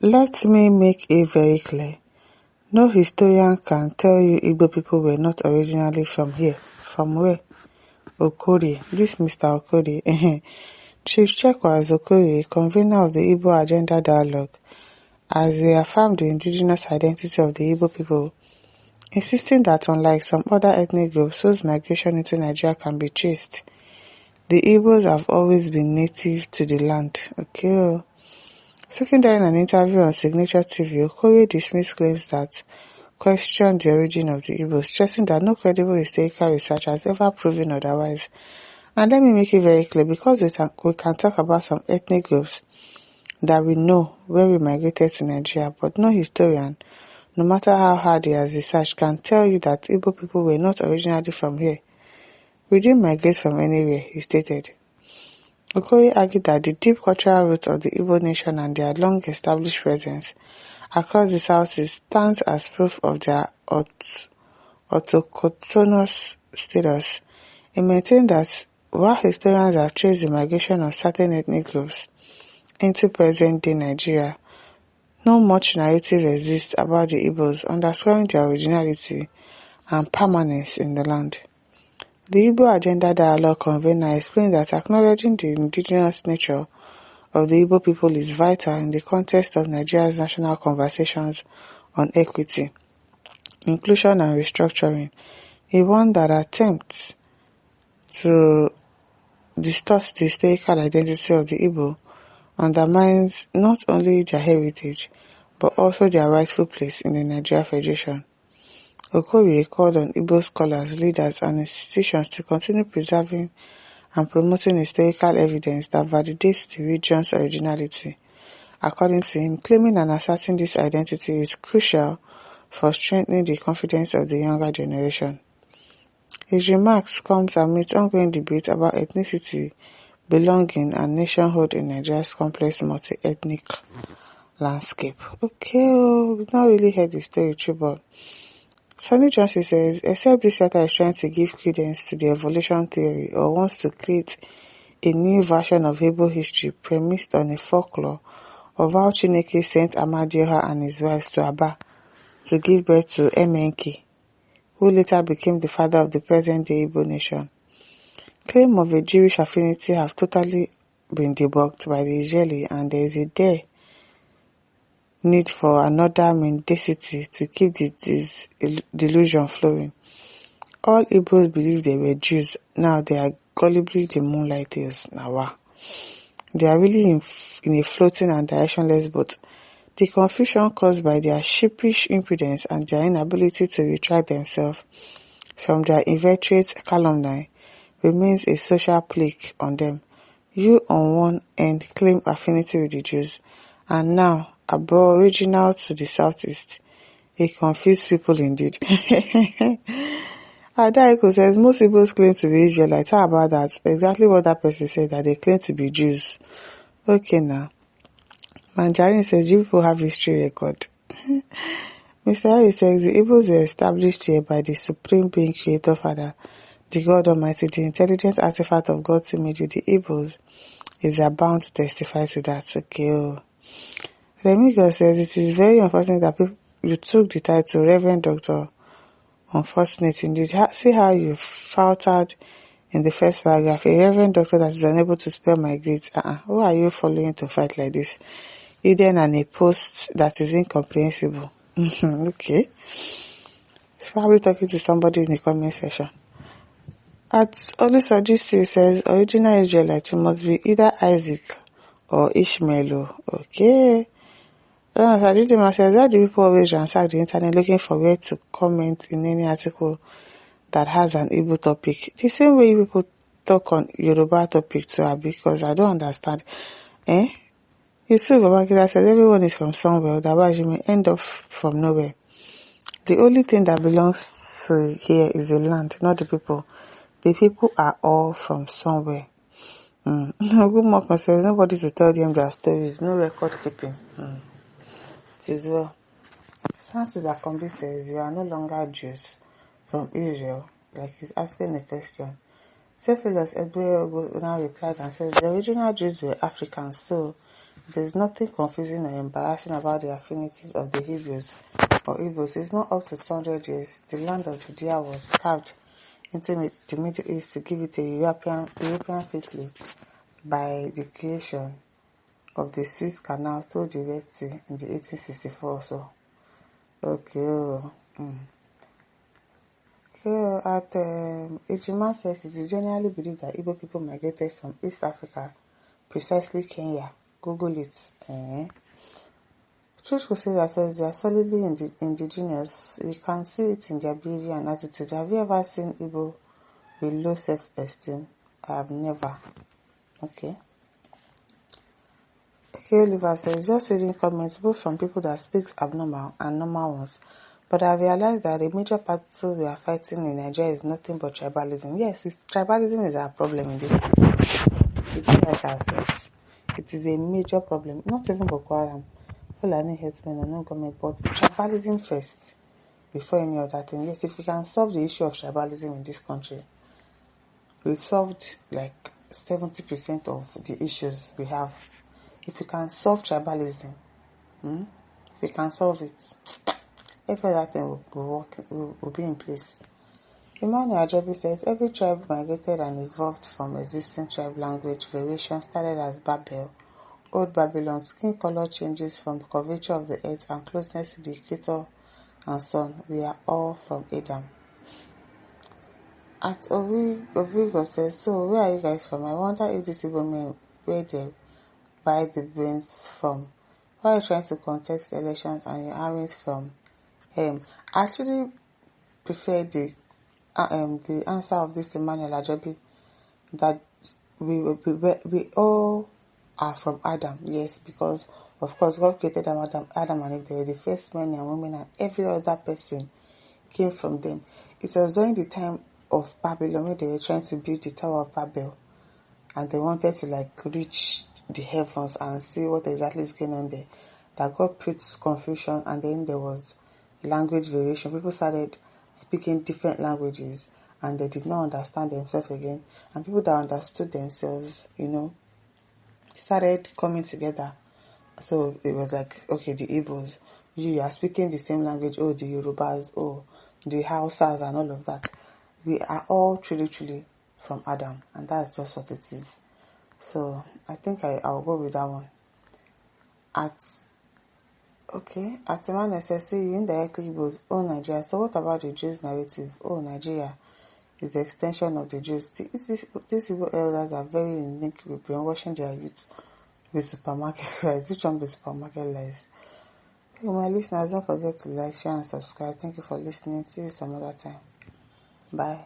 Let me make it very clear. No historian can tell you Igbo people were not originally from here. From where? Okorie. This Mr. Okorie. Chief Chekwas Okorie, convener of the Igbo Agenda Dialogue, as they affirmed the indigenous identity of the Igbo people, insisting that unlike some other ethnic groups whose migration into Nigeria can be traced, the Igbos have always been native to the land. Okay. Speaking during an interview on Signature TV, Okorie dismissed claims that questioned the origin of the Igbos, stressing that no credible historical research has ever proven otherwise. And let me make it very clear, because we can talk about some ethnic groups that we know when we migrated to Nigeria, but no historian, no matter how hard he has researched, can tell you that Igbo people were not originally from here. We didn't migrate from anywhere, he stated. Okorie argued that the deep cultural roots of the Igbo nation and their long-established presence across the Southeast stands as proof of their autochthonous status. He maintained that while historians have traced the migration of certain ethnic groups into present-day Nigeria, no much narrative exists about the Igbos, underscoring their originality and permanence in the land. The Igbo Agenda Dialogue convener explained that acknowledging the indigenous nature of the Igbo people is vital in the context of Nigeria's national conversations on equity, inclusion and restructuring. He warned that attempts to distort the historical identity of the Igbo undermines not only their heritage, but also their rightful place in the Nigeria Federation. Okorie called on Igbo scholars, leaders, and institutions to continue preserving and promoting historical evidence that validates the region's originality. According to him, claiming and asserting this identity is crucial for strengthening the confidence of the younger generation. His remarks come amid ongoing debate about ethnicity, belonging, and nationhood in Nigeria's complex multi-ethnic landscape. Okay, we've not really heard the story true, but Sonny Johnson says, except this writer is trying to give credence to the evolution theory or wants to create a new version of Igbo history premised on a folklore of how Chineke sent Amadioha and his wives to Aba to give birth to Emenki, who later became the father of the present-day Igbo nation. Claim of a Jewish affinity have totally been debunked by the Israeli, and there is a need for another mendacity to keep this delusion flowing. All Igbos believe they were Jews. Now they are gullibly the moonlighters. Now, they are really in a floating and directionless boat. The confusion caused by their sheepish impudence and their inability to retract themselves from their inveterate calumny remains a social plague on them. You on one end claim affinity with the Jews, and now aboriginal to the southeast. A confused people indeed. Adaiko says most Igbos claim to be Israelites. How about that? Exactly what that person said, that they claim to be Jews. Okay now. Manjarin says you people have history record. Mr. Harris says the Igbos were established here by the Supreme Being Creator Father, the God Almighty, the intelligent artifact of God's image with the Igbos is bound to testify to that. Okay. Remigo says it is very unfortunate that you took the title Reverend Doctor. Unfortunate indeed. See how you faltered in the first paragraph. A Reverend Doctor that is unable to spell my grades. Who are you following to fight like this? Hidden and a post that is incomprehensible. Okay. It's probably talking to somebody in the comment section. At Olusoji says original Israelite must be either Isaac or Ishmael. Okay. Adidima says, why do people always ransack the internet looking for where to comment in any article that has an Igbo topic? The same way you people talk on Yoruba topic too, because I don't understand. Yusuf Babangida says everyone is from somewhere, otherwise you may end up from nowhere. The only thing that belongs to here is the land, not the people. The people are all from somewhere. Good Mokon says nobody to tell them their stories, no record keeping. It is well. Francis Akombi says you are no longer Jews from Israel, like he's asking a question. Theophilus Edward now replied and says the original Jews were Africans, so There's nothing confusing or embarrassing about the affinities of the Hebrews or Igbos. It's not up to 200 years. The land of Judea was carved into the Middle East to give it a European facelift by the creation of the Suez Canal through the Red Sea in the 1864 or so. Okay. At Ejima says it is generally believed that Igbo people migrated from East Africa, precisely Kenya. Google it. Chekwas says that says they are solidly indigenous. You can see it in their behavior and attitude. Have you ever seen Igbo with low self-esteem? I have never. Okay, Oliver says, just reading comments both from people that speak abnormal and normal ones. But I realized that a major battle we are fighting in Nigeria is nothing but tribalism. Yes, tribalism is our problem in this country. It is a major problem. Not even Boko Haram, Fulani herdsmen or no government, but tribalism first before any other thing. Yes, if we can solve the issue of tribalism in this country, we've solved like 70% of the issues we have. If we can solve tribalism, if we can solve it, every other thing will be in place. Emmanuel Ajobi says, every tribe migrated and evolved from existing tribe language variation started as Babel, Old Babylon. Skin color changes from the curvature of the earth and closeness to the equator and sun. We are all from Adam. At Ovigo says, so where are you guys from? I wonder if these Igbo men, where they buy the brains from. Why are you trying to contest elections and your armies from I actually prefer the answer of this Emmanuel Ajobi, that we all are from Adam. Yes, because of course God created Adam and Eve. They were the first men and women, and every other person came from them. It was during the time of Babylon when they were trying to build the Tower of Babel, and they wanted to reach the heavens and see what exactly is going on there, that God put confusion, and then there was language variation. People started speaking different languages and they did not understand themselves again, and people that understood themselves, started coming together. So it was like, okay, the Igbos, you are speaking the same language, the Yorubas, the Hausas and all of that. We are all truly from Adam, and that's just what it is. So I think I'll go with that one. At Emmanuel says, see, you indirectly Igbos, Nigeria. So what about the Jews narrative? Nigeria is the extension of the Jews. These Igbo elders are very unique with brainwashing their youth with supermarket lies. Which one be supermarket lies? My listeners, don't forget to like, share and subscribe. Thank you for listening. See you some other time. Bye.